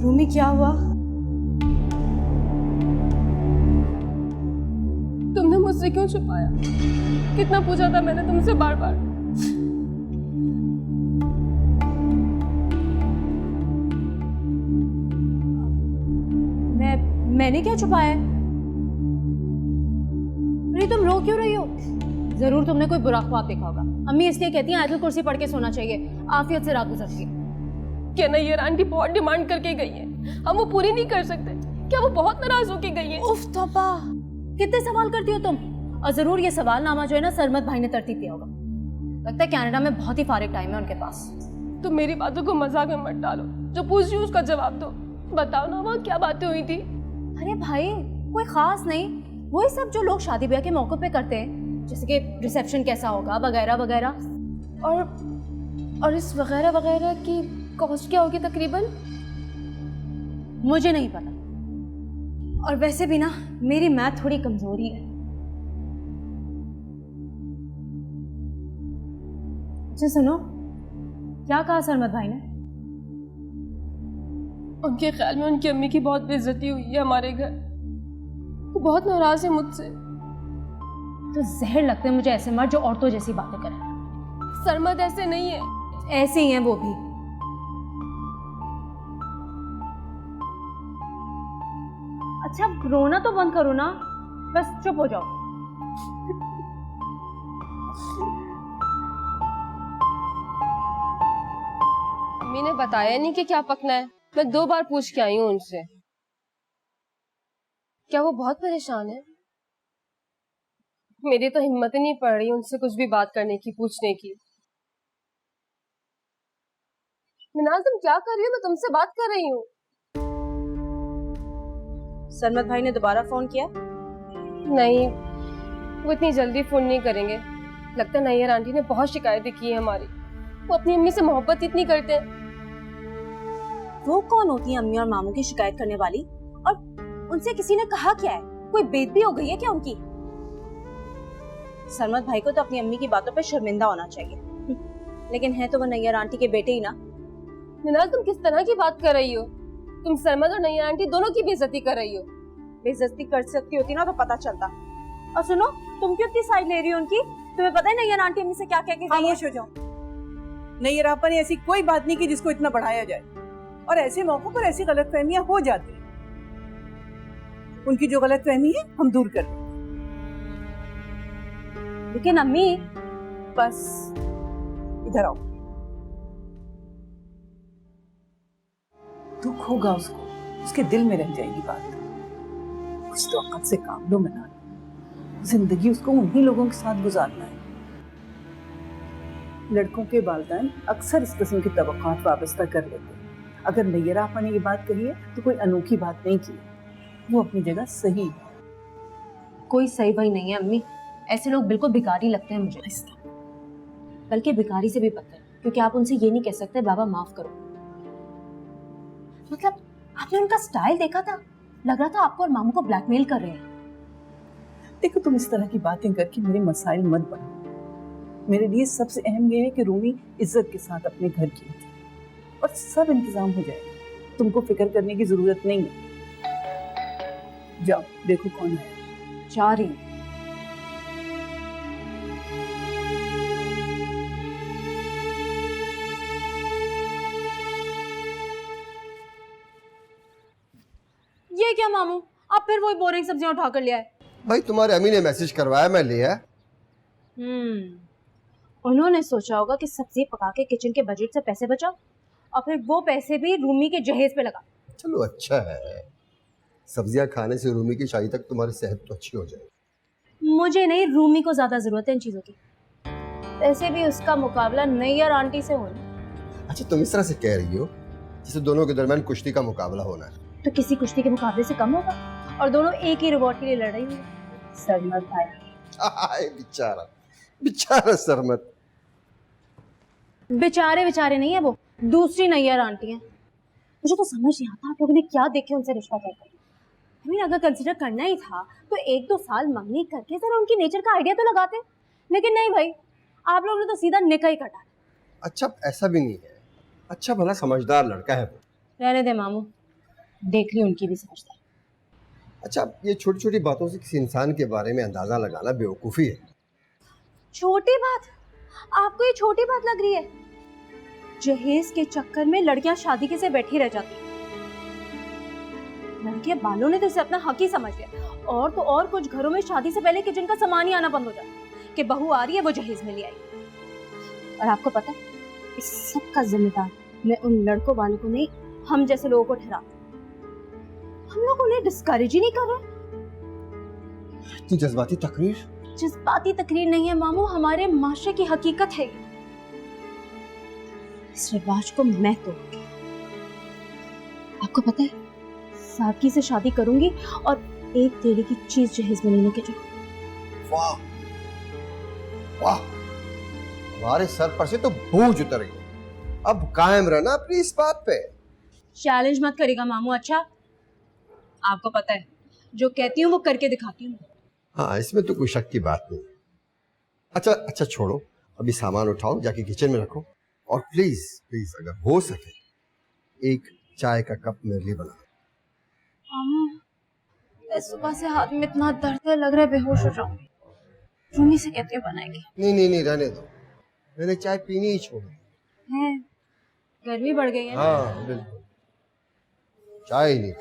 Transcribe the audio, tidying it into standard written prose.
रूमी क्या हुआ? तुमने मुझसे क्यों छुपाया? कितना पूछा था मैंने तुमसे बार बार। मैंने क्या छुपाया है? अरे तुम रो क्यों रही हो? जरूर तुमने कोई बुरा ख्वाब देखा होगा। अम्मी इसलिए कहती हैं आयतुल कुर्सी पढ़ के सोना चाहिए, आफियत से रात गुजरती है। क्या नैयर आंटी बहुत डिमांड करके गई है, हम वो पूरी नहीं कर सकते? क्या वो बहुत नाराज होके गई है? उफ तौबा, कितने सवाल करती हो तुम। और जरूर ये सवालनामा जो है ना सरमत भाई ने तरतीब दिया होगा। लगता है कनाडा में बहुत ही फारिग टाइम है उनके पास। तुम मेरी बातों को मजाक में मत डालो, जो पूछ रही हूँ उसका जवाब दो। बताओ ना वहाँ क्या बातें हुई थी? अरे भाई कोई खास नहीं, वही सब जो लोग शादी ब्याह के मौके पे करते हैं, जैसे कि रिसेप्शन कैसा होगा वगैरह वगैरह। और इस वगैरह वगैरह की कॉस्ट क्या होगी तकरीबन? मुझे नहीं पता, और वैसे भी ना मेरी मैथ थोड़ी कमजोरी है। अच्छा सुनो, क्या कहा सरमत भाई ने? उनके ख्याल में उनकी अम्मी की बहुत बेइज्जती हुई है हमारे घर। वो बहुत नाराज है मुझसे। तो जहर लगते हैं मुझे ऐसे मर्द जो औरतों जैसी बातें करें। सरमत ऐसे नहीं है। ऐसे ही हैं वो भी। अच्छा रोना तो बंद करो ना, बस चुप हो जाओ। अम्मी ने बताया नहीं कि क्या पकना है। मैं 2 बार पूछ के आई हूँ उनसे। क्या वो बहुत परेशान है? मेरी तो हिम्मत ही नहीं पड़ रही उनसे कुछ भी बात करने की, पूछने की। मिनाल तुम क्या कर रही हो? मैं तुमसे बात कर रही हूँ। सरमत भाई ने दोबारा फोन किया? नहीं, वो इतनी जल्दी फोन नहीं करेंगे। लगता है नैयर आंटी ने बहुत शिकायतें की है हमारी। वो अपनी अम्मी से मोहब्बत इतनी करते हैं। वो कौन होती है अम्मी और मामू की शिकायत करने वाली? और उनसे किसी ने कहा क्या है? कोई बेइज्जती हो गई है क्या उनकी? सरमत भाई को तो अपनी अम्मी की बातों पे शर्मिंदा होना चाहिए, लेकिन है तो वो नैयर आंटी के बेटे ही ना। मिनाल तुम किस तरह की बात कर रही हो? तुम सरमत और नैयर आंटी दोनों की बेइज्जती कर रही हो। बेइज्जती कर सकती होती ना तो पता चलता। और सुनो, तुम क्यों इतनी साइड ले रही हो उनकी? तुम्हें पता है नैयर आंटी अम्मी से क्या कह के गई है? खामोश हो जाओ। नैयर आपा ने ऐसी कोई बात नहीं की जिसको इतना बढ़ाया जाए, और ऐसे मौकों पर ऐसी गलतफहमियां हो जाती हैं। उनकी जो गलतफहमी है हम दूर कर देंगे। लेकिन अम्मी, बस इधर आओ। दुख होगा उसको, उसके दिल में रह जाएगी बात। कुछ तो अकल से काम लो मिनाल। जिंदगी उसको उन्हीं लोगों के साथ गुजारना है। लड़कों के वालिदैन अक्सर इस किस्म की तवक्कुआत वाबस्ता कर लेते हैं। अगर नैयर आपा ने ये बात कही है तो कोई अनोखी बात नहीं की, वो अपनी जगह सही है। कोई सही भाई नहीं है अम्मी, ऐसे लोग बिल्कुल भिखारी लगते हैं मुझे। बल्कि भिखारी से भी बदतर, क्योंकि आप उनसे ये नहीं कह सकते बाबा माफ करो। मतलब आपने उनका स्टाइल देखा था, लग रहा था आपको और मामू को ब्लैकमेल कर रहे हैं। देखो तुम इस तरह की बातें करके मेरे मसाइल मत बढ़ाओ। मेरे लिए सबसे अहम यह है कि रूमी इज्जत के साथ अपने घर की थी, और सब इंतजाम हो जाएगा। तुमको फिक्र करने की जरूरत नहीं है। जाओ देखो कौन है। जा रही हूं। ये क्या मामू, आप फिर वही बोरिंग सब्जियां उठा कर ले आए? भाई तुम्हारे अम्मी ने मैसेज करवाया, मैं ले आया। उन्होंने सोचा होगा कि सब्जी पका के किचन के बजट से पैसे बचाओ, और फिर वो पैसे भी रूमी के जहेज पे लगा। चलो अच्छा है, सब्जियां खाने से रूमी की शादी तक तुम्हारी सेहत तो अच्छी हो जाएगी। मुझे नहीं, रूमी को ज्यादा जरूरत है इन चीजों की। वैसे भी उसका मुकाबला नैयर आंटी से होना। अच्छा तुम इस तरह से कह रही हो जैसे दोनों के दरमियान कुश्ती का मुकाबला होना है। तो किसी कुश्ती के मुकाबले से कम होगा, और दोनों एक ही रिवॉर्ड के लिए लड़ रही हैं। सरमत भाई बेचारा बेचारा सरमत। बेचारे बेचारे नहीं है, वो दूसरी नैयर आंटी हैं। मुझे तो समझ नहीं आता आप लोगों ने क्या देख के उनसे रिश्ता तय किया। अगर कंसिडर करना ही था तो 1-2 साल मंगनी करके जरा उनकी नेचर का आइडिया तो लगाते, लेकिन नहीं भाई, आप लोगों ने तो सीधा निकाह ही कटा। अच्छा ऐसा भी नहीं है, अच्छा भला समझदार लड़का है वो। रहने दे मामू, देख ली उनकी भी समझदारी। अच्छा, ये छोटी छोटी बातों से किसी इंसान के बारे में अंदाजा लगाना बेवकूफ़ी है। छोटी बात? आपको ये छोटी बात लग रही है? जहेज के चक्कर में लड़कियां शादी के से बैठी रह जाती हैं। लड़के बालों ने तो इसे अपना हक ही समझ लिया। और तो और कुछ घरों में शादी से पहले किचन का सामान ही आना बंद हो जाता है कि बहू आ रही है, वो जहेज में ले आई। और आपको पता है, इस सब का जिम्मेदार मैं उन लड़कों वालों को नहीं, हम जैसे लोगों को ठहराती। हम लोग उन्हें डिस्करेज ही नहीं कर रहे। इतनी जज्बाती तकरीर? जज्बाती तकरीर नहीं है मामू, हमारे माशरे की हकीकत है ये। इस रिवाज को मैं तोड़ूंगी। आपको पता है, सादगी से शादी करूंगी और एक तेरी की चीज जहेज में नहीं लेके जाऊंगी। वाह वाह, हमारे सर पर से तो बोझ उतर गया। अब कायम रहना अपनी इस बात पे। चैलेंज मत करेगा मामू। अच्छा, आपको पता है, जो कहती हूँ वो करके दिखाती हूँ। हाँ, इसमें तो कोई शक की बात नहीं। अच्छा अच्छा, छोड़ो, अभी सामान उठाओ, जाके किचन में रखो, और प्लीज प्लीज अगर हो सके एक चाय का कप मेरे लिए बना। मामू, इस सुबह से हाथ में इतना दर्द है, लग रहा है बेहोश हो जाऊंगी। रूमी से कहती हूँ बनाएगी। नहीं नहीं नहीं, रहने दो, मैंने चाय पीनी ही छोड़ी है, गर्मी बढ़ गई है। हाँ बिल्कुल, चाय ही नहीं।